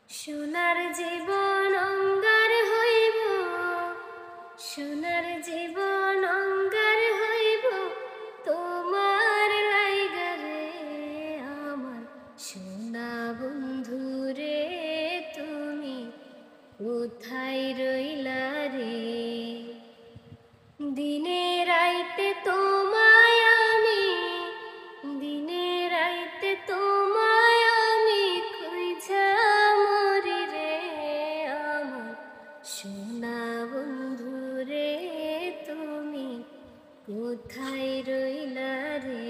সোনার জীবন অঙ্গার হইব, সোনার জীবন অঙ্গার হইব তোমার লাইগা রে আমার সোনা বন্ধু রে। তুমি কোথায় রইলা রে? দিনে রাইতে তোমায় আমি, দিনে রাইতে তোমায় আমি খুঁজা মরি রে আমার সোনা বন্ধু রে। তুমি কোথায় রইলা রে?